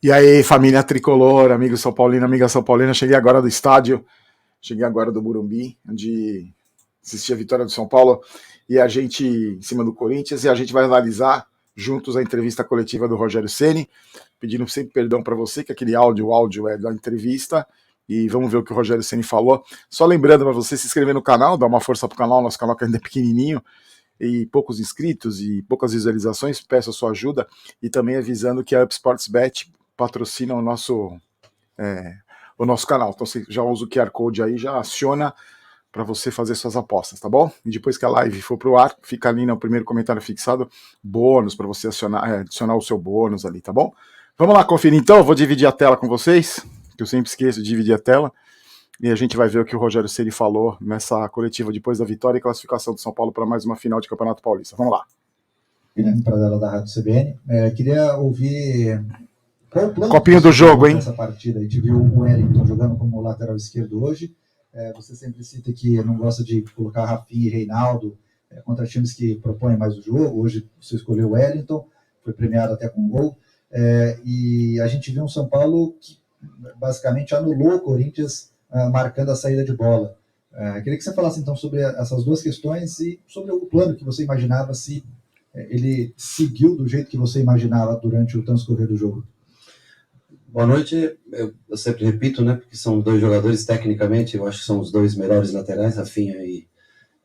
E aí, família tricolor, amigo São Paulino, amiga São Paulina, cheguei agora do estádio, cheguei agora do Morumbi, onde assisti a vitória do São Paulo e a gente em cima do Corinthians, e a gente vai analisar juntos a entrevista coletiva do Rogério Ceni, pedindo sempre perdão para você, que aquele áudio, o áudio é da entrevista, e vamos ver o que o Rogério Ceni falou. Só lembrando para você se inscrever no canal, dar uma força pro canal, nosso canal que ainda é pequenininho, e poucos inscritos e poucas visualizações, peço a sua ajuda, e também avisando que a Up Sports Bet patrocina o nosso canal. Então você já usa o QR Code aí, já aciona para você fazer suas apostas, tá bom? E depois que a live for pro ar, fica ali no primeiro comentário fixado, bônus para você adicionar o seu bônus ali, tá bom? Vamos lá conferir então, eu vou dividir a tela com vocês, que eu sempre esqueço de dividir a tela, e a gente vai ver o que o Rogério Ceni falou nessa coletiva depois da vitória e classificação do São Paulo para mais uma final de Campeonato Paulista. Vamos lá. Para ela da Rádio CBN, queria ouvir qual o plano copinho do jogo, hein? Nessa partida. A gente viu o Wellington jogando como lateral esquerdo hoje. Você sempre cita que não gosta de colocar Rafinha e Reinaldo contra times que propõem mais o jogo. Hoje você escolheu o Wellington, foi premiado até com gol. E a gente viu um São Paulo que basicamente anulou o Corinthians marcando a saída de bola. Queria que você falasse então sobre essas duas questões e sobre o plano que você imaginava, se ele seguiu do jeito que você imaginava durante o transcorrer do jogo. Boa noite, eu sempre repito, né, porque são dois jogadores tecnicamente, eu acho que são os dois melhores laterais, Rafinha e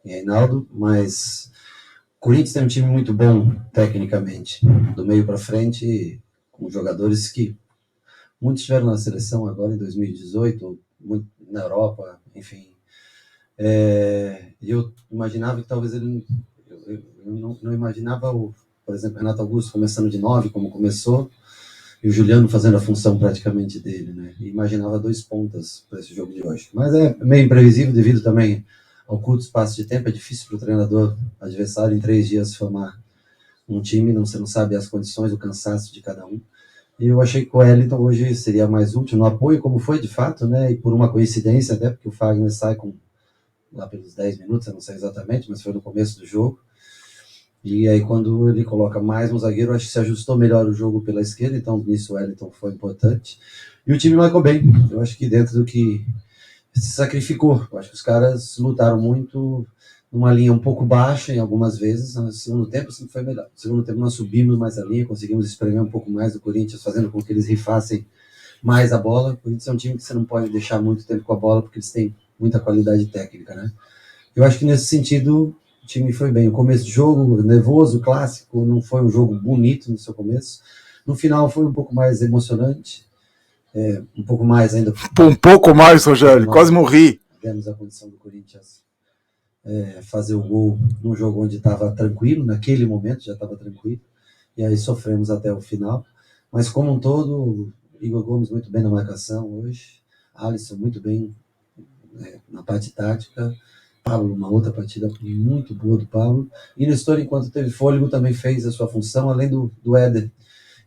Reinaldo, mas o Corinthians tem um time muito bom tecnicamente, do meio para frente, com jogadores que muitos tiveram na seleção agora em 2018, muito na Europa, enfim. Eu imaginava que talvez ele... Eu não imaginava, por exemplo, Renato Augusto começando de 9, como começou, e o Juliano fazendo a função praticamente dele, né? E imaginava 2 pontas para esse jogo de hoje. Mas é meio imprevisível devido também ao curto espaço de tempo. É difícil para o treinador adversário em 3 dias formar um time, você não sabe as condições, o cansaço de cada um. E eu achei que o Wellington hoje seria mais útil no apoio, como foi de fato, né? E por uma coincidência, até porque o Fagner sai lá pelos 10 minutos, eu não sei exatamente, mas foi no começo do jogo. E aí, quando ele coloca mais um zagueiro, acho que se ajustou melhor o jogo pela esquerda, então nisso o Wellington foi importante. E o time marcou bem. Eu acho que dentro do que se sacrificou. Eu acho que os caras lutaram muito numa linha um pouco baixa em algumas vezes. No segundo tempo, sempre foi melhor. No segundo tempo, nós subimos mais a linha, conseguimos espremer um pouco mais o Corinthians, fazendo com que eles rifassem mais a bola. O Corinthians é um time que você não pode deixar muito tempo com a bola, porque eles têm muita qualidade técnica, né? Eu acho que nesse sentido... O time foi bem. O começo do jogo, nervoso, clássico, não foi um jogo bonito no seu começo. No final foi um pouco mais emocionante, um pouco mais ainda. Um pouco mais, Rogério, quase morri. Demos a condição do Corinthians fazer o gol num jogo onde estava tranquilo, naquele momento já estava tranquilo, e aí sofremos até o final. Mas como um todo, Igor Gomes muito bem na marcação hoje, Alisson muito bem na parte tática, Pablo, uma outra partida muito boa do Pablo. E Nestor, enquanto teve fôlego, também fez a sua função, além do Éder,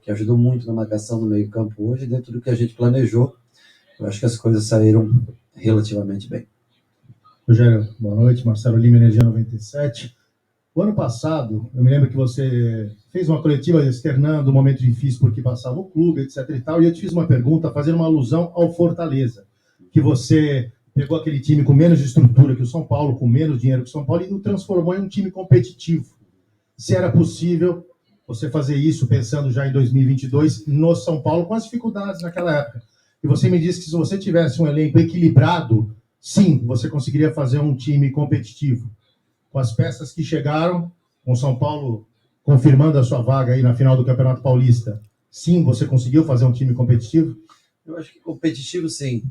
que ajudou muito na marcação no meio-campo hoje, dentro do que a gente planejou. Eu acho que as coisas saíram relativamente bem. Rogério, boa noite. Marcelo Lima, Energia 97. O ano passado, eu me lembro que você fez uma coletiva externando um momento difícil porque passava o clube, etc. e tal, e eu te fiz uma pergunta fazendo uma alusão ao Fortaleza, que você pegou aquele time com menos estrutura que o São Paulo, com menos dinheiro que o São Paulo, e o transformou em um time competitivo. Se era possível você fazer isso, pensando já em 2022, no São Paulo, com as dificuldades naquela época. E você me disse que se você tivesse um elenco equilibrado, sim, você conseguiria fazer um time competitivo. Com as peças que chegaram, com o São Paulo confirmando a sua vaga aí na final do Campeonato Paulista, sim, você conseguiu fazer um time competitivo? Eu acho que competitivo, sim.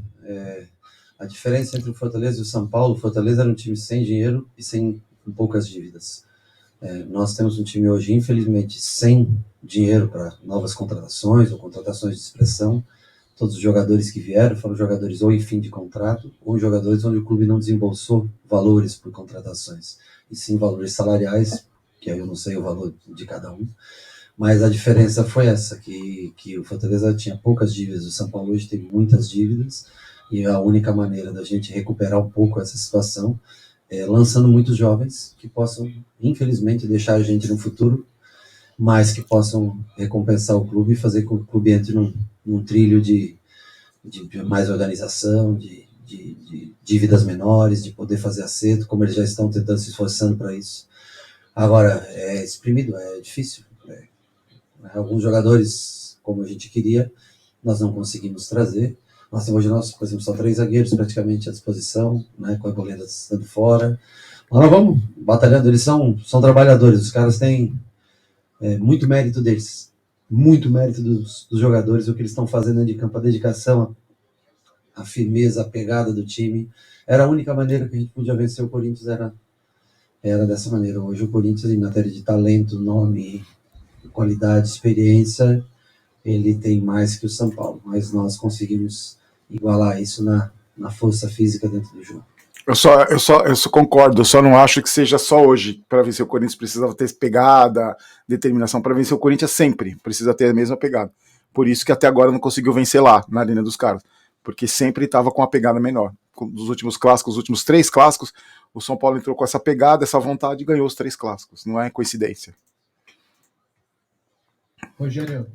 A diferença entre o Fortaleza e o São Paulo, o Fortaleza era um time sem dinheiro e sem poucas dívidas. Nós temos um time hoje, infelizmente, sem dinheiro para novas contratações ou contratações de expressão. Todos os jogadores que vieram foram jogadores ou em fim de contrato, ou jogadores onde o clube não desembolsou valores por contratações, e sim valores salariais, que aí eu não sei o valor de cada um. Mas a diferença foi essa, que o Fortaleza tinha poucas dívidas, o São Paulo hoje tem muitas dívidas, e a única maneira da gente recuperar um pouco essa situação é lançando muitos jovens que possam, infelizmente, deixar a gente no futuro, mas que possam recompensar o clube e fazer com que o clube entre num trilho de mais organização, de dívidas menores, de poder fazer acerto, como eles já estão tentando se esforçando para isso. Agora, é exprimido, é difícil. Alguns jogadores, como a gente queria, nós não conseguimos trazer. Nós temos hoje, por exemplo, só 3 zagueiros praticamente à disposição, né, com a goleira estando fora. Nós vamos batalhando, eles são trabalhadores, os caras têm muito mérito deles, muito mérito dos jogadores, o que eles estão fazendo dentro de campo, a dedicação, a firmeza, a pegada do time. Era a única maneira que a gente podia vencer o Corinthians, era dessa maneira. Hoje o Corinthians, em matéria de talento, nome, qualidade, experiência, ele tem mais que o São Paulo, mas nós conseguimos igualar isso na força física dentro do jogo. Eu só concordo, eu só não acho que seja só hoje. Para vencer o Corinthians precisava ter pegada, determinação. Para vencer o Corinthians sempre precisa ter a mesma pegada. Por isso que até agora não conseguiu vencer lá, na Arena dos Caras. Porque sempre estava com a pegada menor. Dos últimos clássicos, os últimos 3 clássicos, o São Paulo entrou com essa pegada, essa vontade e ganhou os 3 clássicos. Não é coincidência. Rogério,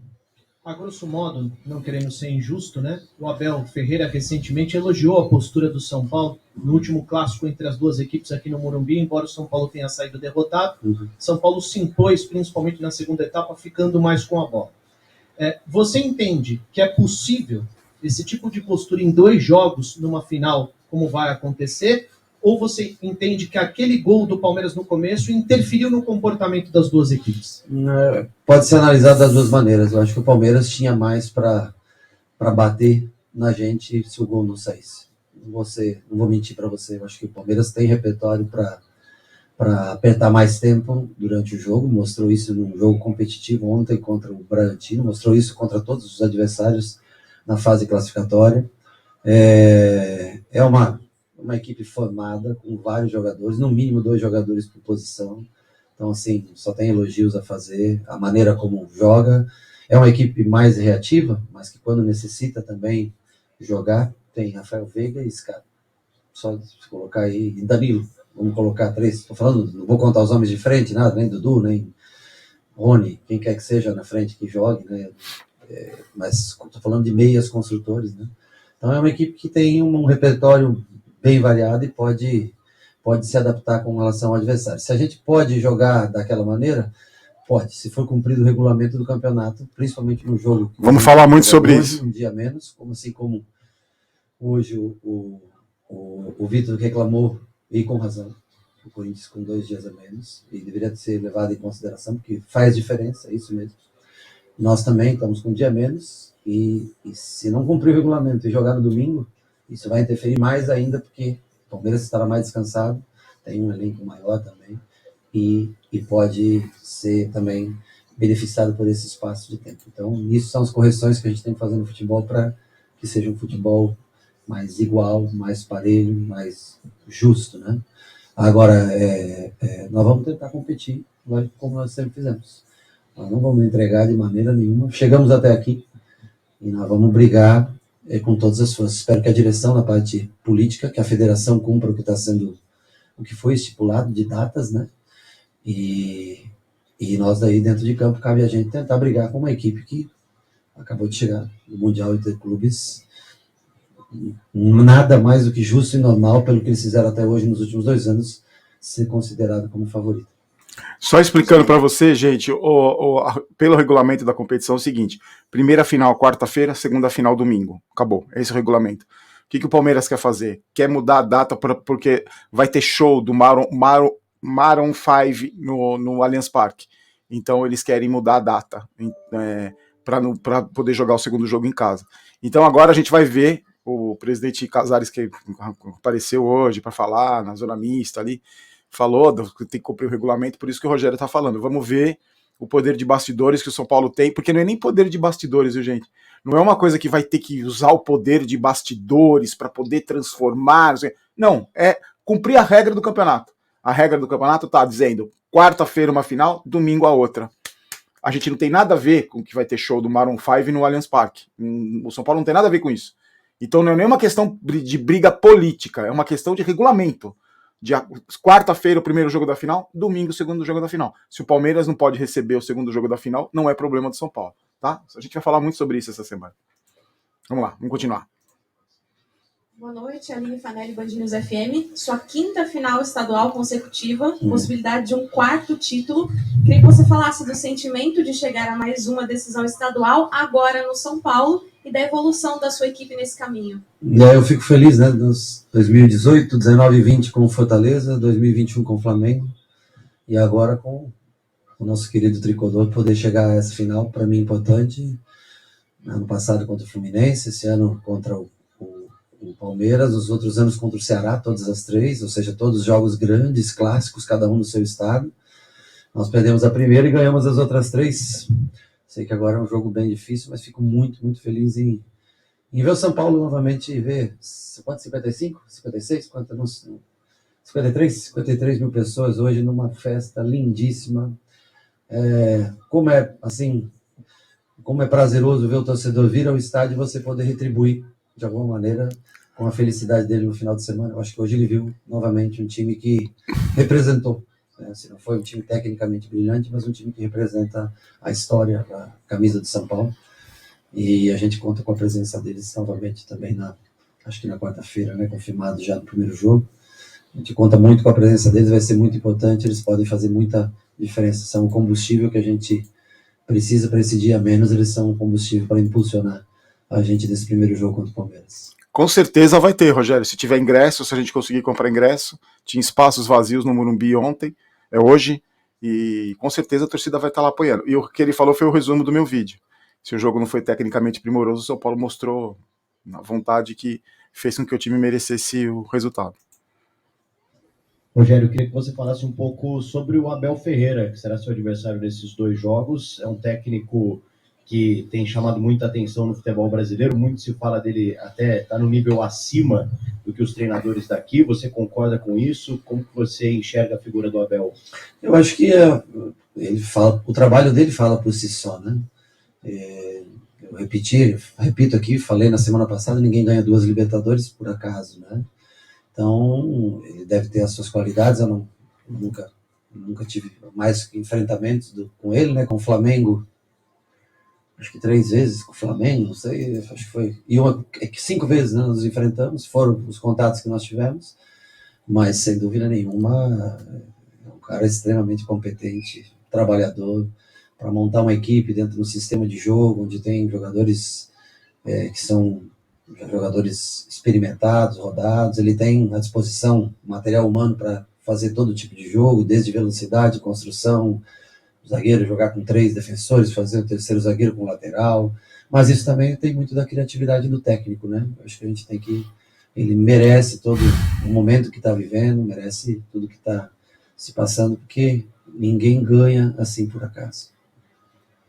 a grosso modo, não querendo ser injusto, né? O Abel Ferreira recentemente elogiou a postura do São Paulo no último clássico entre as duas equipes aqui no Morumbi, embora o São Paulo tenha saído derrotado. São Paulo se impôs, principalmente na segunda etapa, ficando mais com a bola. Você entende que é possível esse tipo de postura em 2 jogos numa final, como vai acontecer? Ou você entende que aquele gol do Palmeiras no começo interferiu no comportamento das duas equipes? Pode ser analisado das duas maneiras. Eu acho que o Palmeiras tinha mais para bater na gente se o gol não saísse. Não vou mentir para você. Eu acho que o Palmeiras tem repertório para apertar mais tempo durante o jogo. Mostrou isso num jogo competitivo ontem contra o Bragantino. Mostrou isso contra todos os adversários na fase classificatória. É uma equipe formada com vários jogadores, no mínimo 2 jogadores por posição. Então, assim, só tem elogios a fazer, a maneira como joga. É uma equipe mais reativa, mas que quando necessita também jogar, tem Rafael Veiga e Scarpa. Só colocar aí, e Danilo, vamos colocar 3. Estou falando, não vou contar os homens de frente, nada, nem Dudu, nem Rony, quem quer que seja na frente que jogue, né? Mas estou falando de meias construtores, né? Então é uma equipe que tem um repertório bem variado e pode se adaptar com relação ao adversário. Se a gente pode jogar daquela maneira, pode, se for cumprido o regulamento do campeonato, principalmente no jogo. Vamos falar muito sobre isso. Um dia menos, como hoje o Vitor reclamou, e com razão, o Corinthians com 2 dias a menos, e deveria ser levado em consideração, porque faz diferença, é isso mesmo. Nós também estamos com um dia a menos, e se não cumprir o regulamento e jogar no domingo, isso vai interferir mais ainda, porque o Palmeiras estará mais descansado, tem um elenco maior também, e pode ser também beneficiado por esse espaço de tempo. Então, isso são as correções que a gente tem que fazer no futebol para que seja um futebol mais igual, mais parelho, mais justo, né? Agora, nós vamos tentar competir, como nós sempre fizemos. Nós não vamos entregar de maneira nenhuma. Chegamos até aqui e nós vamos brigar com todas as forças. Espero que a direção, na parte política, que a federação cumpra o que foi estipulado de datas, né? E nós daí dentro de campo cabe a gente tentar brigar com uma equipe que acabou de chegar no Mundial Interclubes. Nada mais do que justo e normal, pelo que eles fizeram até hoje nos últimos 2 anos, ser considerado como favorito. Só explicando para você, gente, pelo regulamento da competição é o seguinte: primeira final quarta-feira, segunda final domingo. Acabou, esse é o regulamento. O que o Palmeiras quer fazer? Quer mudar a data porque vai ter show do Maroon 5 no Allianz Parque. Então eles querem mudar a data para poder jogar o segundo jogo em casa. Então agora a gente vai ver o presidente Casares, que apareceu hoje para falar na zona mista ali, falou que tem que cumprir o regulamento, por isso que o Rogério está falando. Vamos ver o poder de bastidores que o São Paulo tem, porque não é nem poder de bastidores, viu, gente? Não é uma coisa que vai ter que usar o poder de bastidores para poder transformar. Não, é cumprir a regra do campeonato. A regra do campeonato está dizendo quarta-feira uma final, domingo a outra. A gente não tem nada a ver com que vai ter show do Maroon 5 no Allianz Parque. O São Paulo não tem nada a ver com isso. Então não é nem uma questão de briga política, é uma questão de regulamento. Quarta-feira o primeiro jogo da final, domingo o segundo jogo da final. Se o Palmeiras não pode receber o segundo jogo da final, não é problema do São Paulo, tá? A gente vai falar muito sobre isso essa semana. Vamos lá, vamos continuar. Boa noite, Aline Fanelli, Band News FM. Sua quinta final estadual consecutiva, possibilidade de um quarto título. Queria que você falasse do sentimento de chegar a mais uma decisão estadual, agora no São Paulo, e da evolução da sua equipe nesse caminho. Eu fico feliz, né, nos 2018, 19 e 20 com o Fortaleza, 2021 com o Flamengo, e agora com o nosso querido tricolor, poder chegar a essa final, para mim, importante. Ano passado contra o Fluminense, esse ano contra o Palmeiras, os outros anos contra o Ceará, todas as três, ou seja, todos jogos grandes, clássicos, cada um no seu estado. Nós perdemos a primeira e ganhamos as outras três. Sei que agora é um jogo bem difícil, mas fico muito, muito feliz em ver o São Paulo novamente e ver, quanto, 55, 56, quanto, não sei, 53 mil pessoas hoje numa festa lindíssima. Como é prazeroso ver o torcedor vir ao estádio e você poder retribuir de alguma maneira com a felicidade dele no final de semana. Eu acho que hoje ele viu novamente um time que representou, né? Se não foi um time tecnicamente brilhante, mas um time que representa a história, a camisa de São Paulo. E a gente conta com a presença deles novamente também acho que na quarta-feira, né, confirmado já no primeiro jogo. A gente conta muito com a presença deles, vai ser muito importante, eles podem fazer muita diferença. São um combustível que a gente precisa para esse dia menos, eles são um combustível para impulsionar a gente nesse primeiro jogo contra o Palmeiras. Com certeza vai ter, Rogério, se tiver ingresso, se a gente conseguir comprar ingresso. Tinha espaços vazios no Morumbi ontem, hoje, e com certeza a torcida vai estar lá apoiando. E o que ele falou foi o resumo do meu vídeo. Se o jogo não foi tecnicamente primoroso, o São Paulo mostrou a vontade que fez com que o time merecesse o resultado. Rogério, eu queria que você falasse um pouco sobre o Abel Ferreira, que será seu adversário nesses dois jogos. É um técnico que tem chamado muita atenção no futebol brasileiro, muito se fala dele, até está no nível acima do que os treinadores daqui. Você concorda com isso? Como que você enxerga a figura do Abel? Eu acho que o trabalho dele fala por si só, né? Eu repito aqui, falei na semana passada, ninguém ganha 2 Libertadores por acaso, né? Então, ele deve ter as suas qualidades. Eu nunca tive mais enfrentamentos com ele, né? Com o Flamengo, acho que 3 vezes com o Flamengo, não sei, acho que foi. E 5 vezes, né, nos enfrentamos, foram os contatos que nós tivemos, mas sem dúvida nenhuma, é um cara extremamente competente, trabalhador, para montar uma equipe dentro do sistema de jogo, onde tem jogadores que são jogadores experimentados, rodados. Ele tem à disposição material humano para fazer todo tipo de jogo, desde velocidade, construção, o zagueiro jogar com 3 defensores, fazer o terceiro zagueiro com lateral, mas isso também tem muito da criatividade do técnico, né? Eu acho que a gente tem que... Ele merece todo o momento que está vivendo, merece tudo que está se passando, porque ninguém ganha assim por acaso.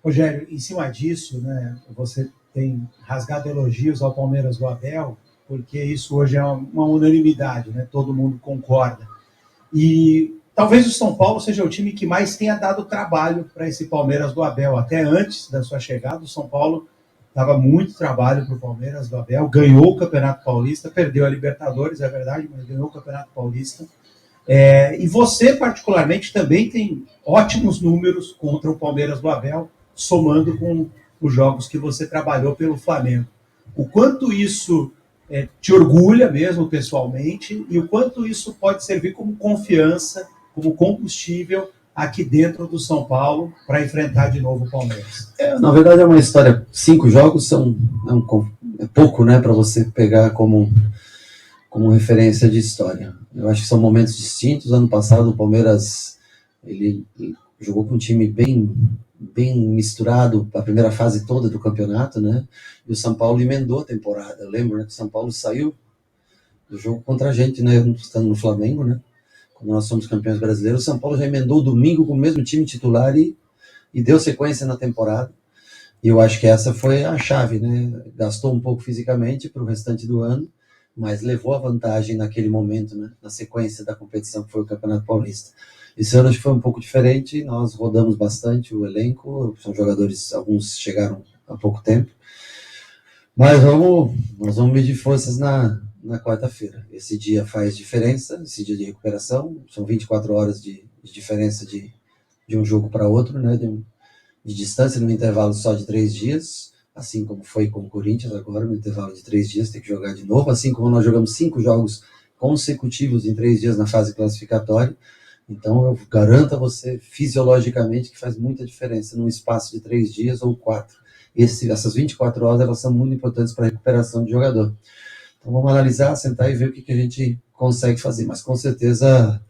Rogério, em cima disso, né, você tem rasgado elogios ao Palmeiras do Abel, porque isso hoje é uma unanimidade, né? Todo mundo concorda. E talvez o São Paulo seja o time que mais tenha dado trabalho para esse Palmeiras do Abel. Até antes da sua chegada, o São Paulo dava muito trabalho para o Palmeiras do Abel, ganhou o Campeonato Paulista, perdeu a Libertadores, é verdade, mas ganhou o Campeonato Paulista. E você, particularmente, também tem ótimos números contra o Palmeiras do Abel, somando com os jogos que você trabalhou pelo Flamengo. O quanto isso te orgulha mesmo pessoalmente e o quanto isso pode servir como confiança, como combustível aqui dentro do São Paulo para enfrentar de novo o Palmeiras? Na verdade é uma história, 5 jogos é pouco, né, para você pegar como referência de história. Eu acho que são momentos distintos. Ano passado o Palmeiras ele jogou com um time bem misturado a primeira fase toda do campeonato, né? E o São Paulo emendou a temporada. Eu lembro, né, que o São Paulo saiu do jogo contra a gente, né, estando no Flamengo, né? Quando nós somos campeões brasileiros, o São Paulo já emendou o domingo com o mesmo time titular e deu sequência na temporada. E eu acho que essa foi a chave, né? Gastou um pouco fisicamente para o restante do ano, mas levou a vantagem naquele momento, né? Na sequência da competição que foi o Campeonato Paulista. Esse ano acho que foi um pouco diferente, nós rodamos bastante o elenco, são jogadores, alguns chegaram há pouco tempo, mas nós vamos medir forças na quarta-feira. Esse dia faz diferença, esse dia de recuperação, são 24 horas de diferença de um jogo para outro, né, de distância, num intervalo só de 3 dias, assim como foi com o Corinthians agora, no intervalo de 3 dias, tem que jogar de novo, assim como nós jogamos 5 jogos consecutivos em 3 dias na fase classificatória. Então, eu garanto a você, fisiologicamente, que faz muita diferença num espaço de 3 dias ou 4. Essas 24 horas, elas são muito importantes para a recuperação do jogador. Então, vamos analisar, sentar e ver o que a gente consegue fazer. Mas, com certeza,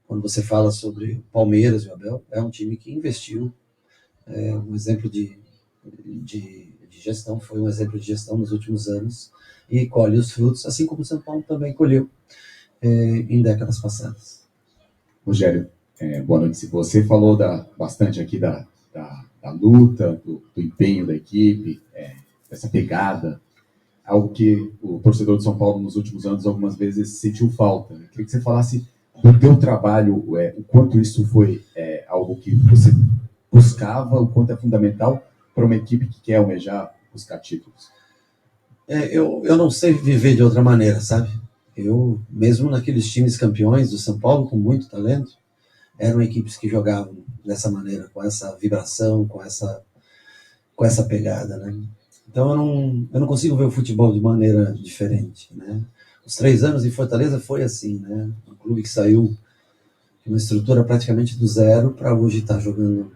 quando você fala sobre o Palmeiras e o Abel, é um time que investiu. Um exemplo de gestão, foi um exemplo de gestão nos últimos anos e colhe os frutos, assim como o São Paulo também colheu em décadas passadas. Rogério, boa noite. Você falou bastante aqui da luta, do empenho da equipe, dessa pegada, algo que o torcedor de São Paulo nos últimos anos algumas vezes sentiu falta. Eu queria que você falasse do teu trabalho, o quanto isso foi algo que você buscava, o quanto é fundamental para uma equipe que quer almejar buscar títulos. Eu não sei viver de outra maneira, sabe? Eu, mesmo naqueles times campeões do São Paulo, com muito talento, eram equipes que jogavam dessa maneira, com essa vibração, com essa pegada, né? Então eu não consigo ver o futebol de maneira diferente, né? Os 3 anos em Fortaleza foi assim, né? Um clube que saiu de uma estrutura praticamente do zero para hoje estar jogando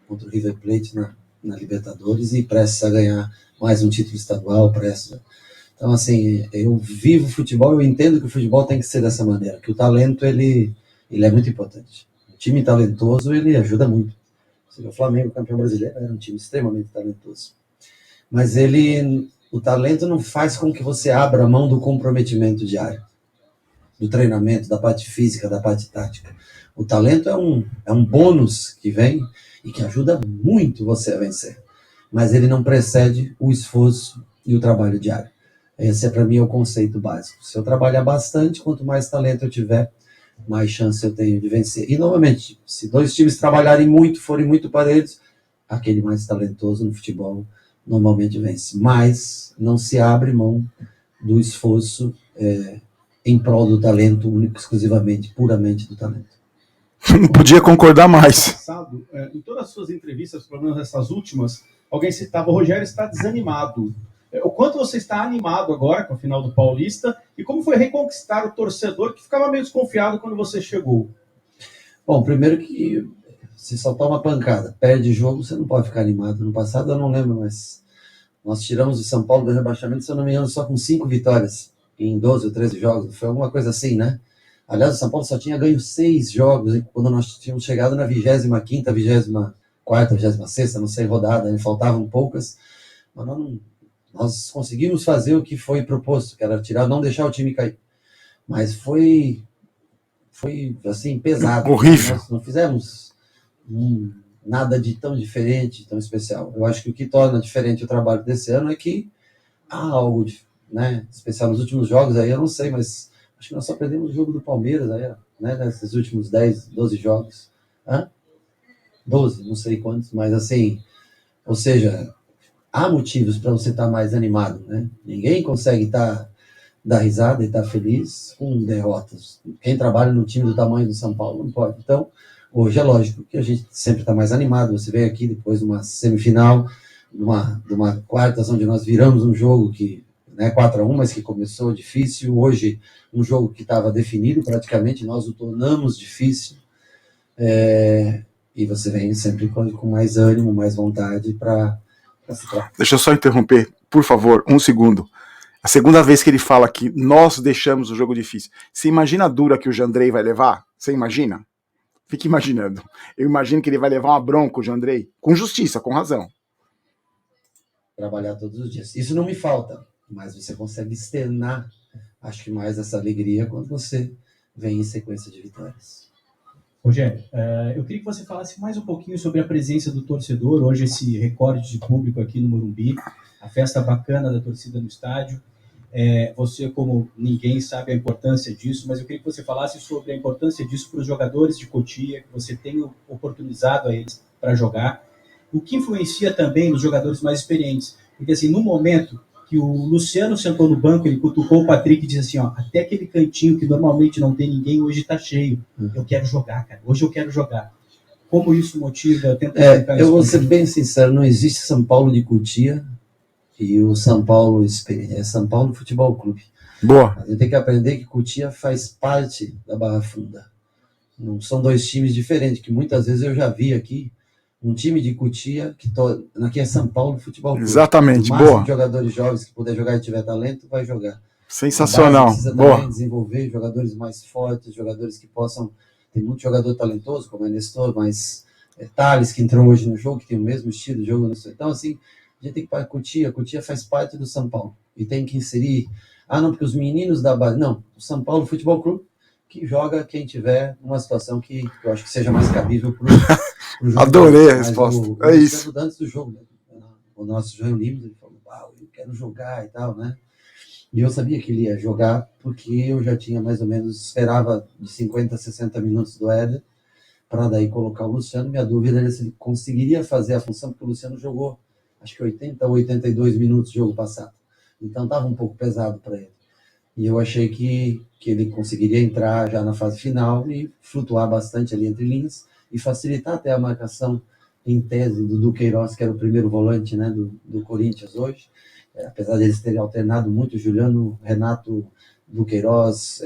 contra o River Plate na Libertadores e prestes a ganhar mais um título estadual, prestes. Então, assim, eu vivo futebol, eu entendo que o futebol tem que ser dessa maneira, que o talento, ele é muito importante. O time talentoso, ele ajuda muito. O Flamengo, campeão brasileiro, era um time extremamente talentoso. Mas o talento não faz com que você abra a mão do comprometimento diário, do treinamento, da parte física, da parte tática. O talento é um bônus que vem e que ajuda muito você a vencer. Mas ele não precede o esforço e o trabalho diário. Esse, para mim, é o conceito básico. Se eu trabalhar bastante, quanto mais talento eu tiver, mais chance eu tenho de vencer. E, novamente, se 2 times trabalharem muito, forem muito parelhos, aquele mais talentoso no futebol normalmente vence. Mas não se abre mão do esforço em prol do talento, único, exclusivamente, puramente do talento. Não podia concordar mais. Em todas as suas entrevistas, pelo menos essas últimas, alguém citava: o Rogério está desanimado. O quanto você está animado agora com a final do Paulista e como foi reconquistar o torcedor que ficava meio desconfiado quando você chegou? Bom, primeiro que se só toma pancada, perde jogo, você não pode ficar animado. No passado eu não lembro, mas nós tiramos o São Paulo do rebaixamento, se eu não me engano, só com 5 vitórias em 12 ou 13 jogos. Foi alguma coisa assim, né? Aliás, o São Paulo só tinha ganho 6 jogos quando nós tínhamos chegado na 25ª, 24ª, 26ª, não sei, rodada, né? Faltavam poucas, mas nós conseguimos fazer o que foi proposto, que era não deixar o time cair. Mas foi assim, pesado. Horrível. Nós não fizemos nada de tão diferente, tão especial. Eu acho que o que torna diferente o trabalho desse ano é que há algo, né, especial nos últimos jogos, aí eu não sei, mas acho que nós só perdemos o jogo do Palmeiras, aí, né, nesses últimos 10, 12 jogos. 12, não sei quantos, mas assim, ou seja, há motivos para você estar mais animado, né? Ninguém consegue dar risada e estar feliz com derrotas. Quem trabalha no time do tamanho do São Paulo não pode. Então, hoje é lógico que a gente sempre está mais animado. Você veio aqui depois de uma semifinal, de uma quartas, onde nós viramos um jogo que, né, 4-1, mas que começou difícil. Hoje, um jogo que estava definido praticamente, nós o tornamos difícil. E você vem sempre com mais ânimo, mais vontade para se tratar. Deixa eu só interromper, por favor, 1 segundo. A segunda vez que ele fala que nós deixamos o jogo difícil. Você imagina a dura que o Jandrei vai levar? Você imagina? Fique imaginando. Eu imagino que ele vai levar uma bronca, o Jandrei, com justiça, com razão. Trabalhar todos os dias. Isso não me falta, mas você consegue externar, acho que mais essa alegria quando você vem em sequência de vitórias. Rogério, eu queria que você falasse mais um pouquinho sobre a presença do torcedor, hoje esse recorde de público aqui no Morumbi, a festa bacana da torcida no estádio. Você, como ninguém, sabe a importância disso, mas eu queria que você falasse sobre a importância disso para os jogadores de Cotia, que você tem oportunizado a eles para jogar. O que influencia também nos jogadores mais experientes? Porque, assim, no momento que o Luciano sentou no banco, ele cutucou o Patrick e disse assim, ó, até aquele cantinho que normalmente não tem ninguém, hoje está cheio. Eu quero jogar, cara. Hoje eu quero jogar. Como isso motiva? Eu vou ser bem sincero, não existe São Paulo de Cotia e o São Paulo São Paulo Futebol Clube. Boa. A gente tem que aprender que Cotia faz parte da Barra Funda. Não são dois times diferentes, que muitas vezes eu já vi aqui um time de Cotia, aqui é São Paulo Futebol Clube. Exatamente, O máximo boa. de jogadores jovens que puder jogar e tiver talento, vai jogar. Sensacional, Precisa boa. também desenvolver jogadores mais fortes, jogadores que possam... Tem muito jogador talentoso, como é Nestor, mas Thales, que entrou hoje no jogo, que tem o mesmo estilo de jogo. Então, assim, a gente tem que ir para Cotia. Cotia faz parte do São Paulo. E tem que inserir... não, porque os meninos da base... Não, o São Paulo Futebol Clube, que joga quem tiver numa situação que eu acho que seja mais cabível para o jogo. Adorei a resposta. É isso. Antes do jogo, né? O nosso João Lima, ele falou, eu quero jogar e tal, né? E eu sabia que ele ia jogar, porque eu já tinha mais ou menos, esperava de 50 a 60 minutos do Éder, para daí colocar o Luciano. Minha dúvida era se ele conseguiria fazer a função, porque o Luciano jogou, acho que 80 ou 82 minutos no jogo passado. Então estava um pouco pesado para ele. E eu achei que ele conseguiria entrar já na fase final e flutuar bastante ali entre linhas e facilitar até a marcação, em tese, do Duqueiroz, que era o primeiro volante, né, do Corinthians hoje. Apesar de eles terem alternado muito, Juliano, Renato, Duqueiroz,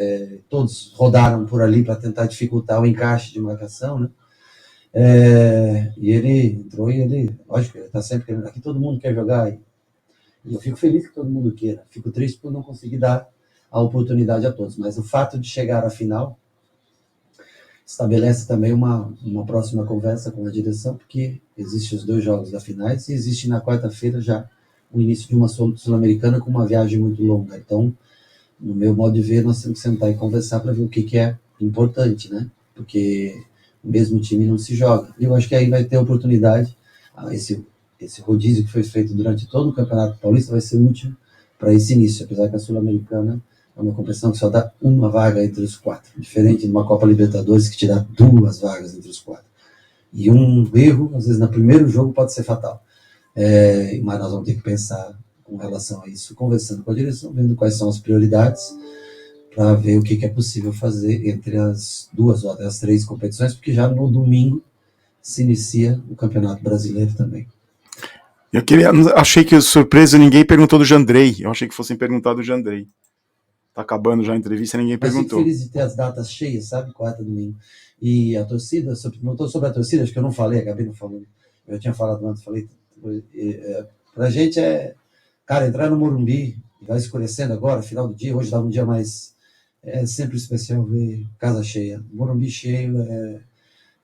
todos rodaram por ali para tentar dificultar o encaixe de marcação, né? E ele entrou e ele, lógico, ele está sempre querendo, aqui todo mundo quer jogar, e eu fico feliz que todo mundo queira, fico triste por não conseguir dar a oportunidade a todos, mas o fato de chegar à final estabelece também uma próxima conversa com a direção, porque existem os 2 jogos da finais e existe na quarta-feira já o início de uma Sul-Americana com uma viagem muito longa. Então, no meu modo de ver, nós temos que sentar e conversar para ver o que é importante, né? Porque o mesmo time não se joga. E eu acho que aí vai ter oportunidade, esse rodízio que foi feito durante todo o Campeonato Paulista vai ser útil para esse início, apesar que a Sul-Americana é uma competição que só dá uma vaga entre os 4, diferente de uma Copa Libertadores que te dá 2 vagas entre os 4. E um erro, às vezes, no primeiro jogo pode ser fatal. Mas nós vamos ter que pensar com relação a isso, conversando com a direção, vendo quais são as prioridades, para ver o que é possível fazer entre as 2 ou até as 3 competições, porque já no domingo se inicia o Campeonato Brasileiro também. Achei que surpresa, ninguém perguntou do Jandrei. Eu achei que fossem perguntar do Jandrei. Tá acabando já a entrevista, ninguém perguntou. Mas fico feliz de ter as datas cheias, sabe? Quarta, domingo. E a torcida, perguntou sobre a torcida, acho que eu não falei, acabei não falando. Eu tinha falado antes, falei. Pra gente cara, entrar no Morumbi, vai escurecendo agora, final do dia, hoje dá um dia mais. É sempre especial ver casa cheia. Morumbi cheio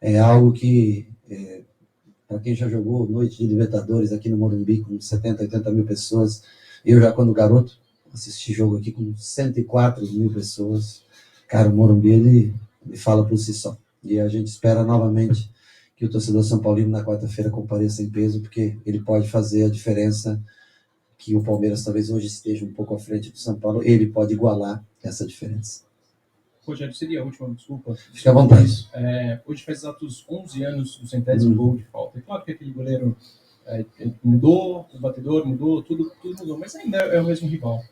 é algo que, para quem já jogou noite de Libertadores aqui no Morumbi, com 70, 80 mil pessoas, eu já quando garoto, assisti jogo aqui com 104 mil pessoas. Cara, o Morumbi, ele fala por si só. E a gente espera novamente que o torcedor São Paulino na quarta-feira compareça em peso, porque ele pode fazer a diferença que o Palmeiras talvez hoje esteja um pouco à frente do São Paulo, ele pode igualar essa diferença. Rogério, seria a última, desculpa. Fique à vontade. Hoje faz exatos 11 anos do 100º gol de falta. É claro que aquele goleiro mudou, o batedor mudou, tudo mudou, mas ainda é o mesmo rival.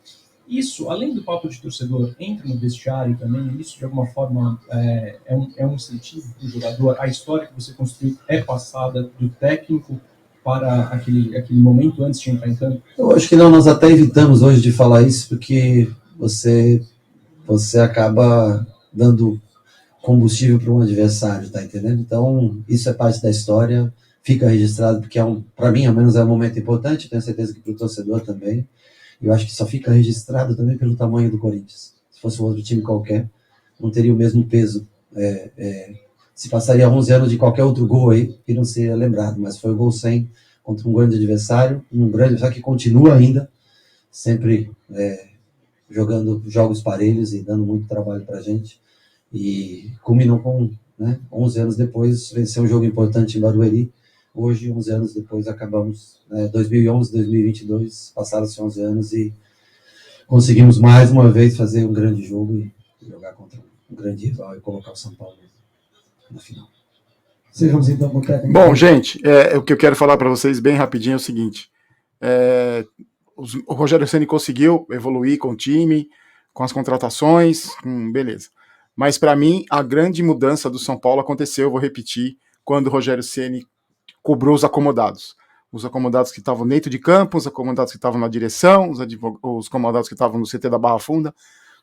Isso, além do papo de torcedor, entra no vestiário também, isso de alguma forma é um incentivo para o jogador. A história que você construiu é passada do técnico para aquele momento antes de entrar em campo? Eu acho que não, nós até evitamos hoje de falar isso, porque você acaba dando combustível para um adversário, tá entendendo? Então, isso é parte da história, fica registrado, porque para mim, ao menos, é um momento importante, tenho certeza que para o torcedor também. Eu acho que só fica registrado também pelo tamanho do Corinthians. Se fosse um outro time qualquer, não teria o mesmo peso. Se passaria 11 anos de qualquer outro gol aí, e não seria lembrado, mas foi o gol 100 contra um grande adversário, que continua ainda, sempre jogando jogos parelhos e dando muito trabalho pra gente, e culminou com, 11 anos depois, vencer um jogo importante em Barueri. Hoje, 11 anos depois, acabamos, 2011, 2022, passaram-se 11 anos e conseguimos mais uma vez fazer um grande jogo e jogar contra um grande rival e colocar o São Paulo na final. Sejamos então com o técnico. Bom, gente, o que eu quero falar para vocês bem rapidinho é o seguinte. O Rogério Ceni conseguiu evoluir com o time, com as contratações, beleza. Mas para mim, a grande mudança do São Paulo aconteceu, eu vou repetir, quando o Rogério Ceni cobrou os acomodados. os acomodados que estavam dentro de campo, os acomodados que estavam na direção, os acomodados que estavam no CT da Barra Funda.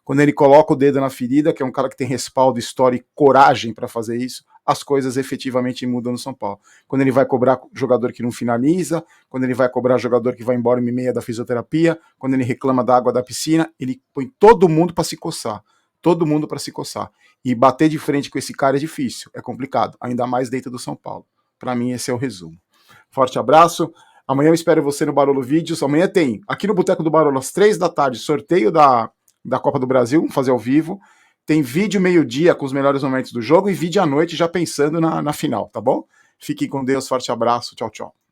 Quando ele coloca o dedo na ferida, que é um cara que tem respaldo, história e coragem para fazer isso, as coisas efetivamente mudam no São Paulo. Quando ele vai cobrar jogador que não finaliza, quando ele vai cobrar jogador que vai embora em meia da fisioterapia, quando ele reclama da água da piscina, ele põe todo mundo para se coçar. Todo mundo para se coçar. E bater de frente com esse cara é difícil, é complicado, ainda mais dentro do São Paulo. Para mim, esse é o resumo. Forte abraço. Amanhã eu espero você no Barolo Vídeos. Amanhã tem, aqui no Boteco do Barolo, às 3 da tarde, sorteio da Copa do Brasil, vamos fazer ao vivo. Tem vídeo meio-dia com os melhores momentos do jogo e vídeo à noite já pensando na final, tá bom? Fiquem com Deus, forte abraço, tchau, tchau.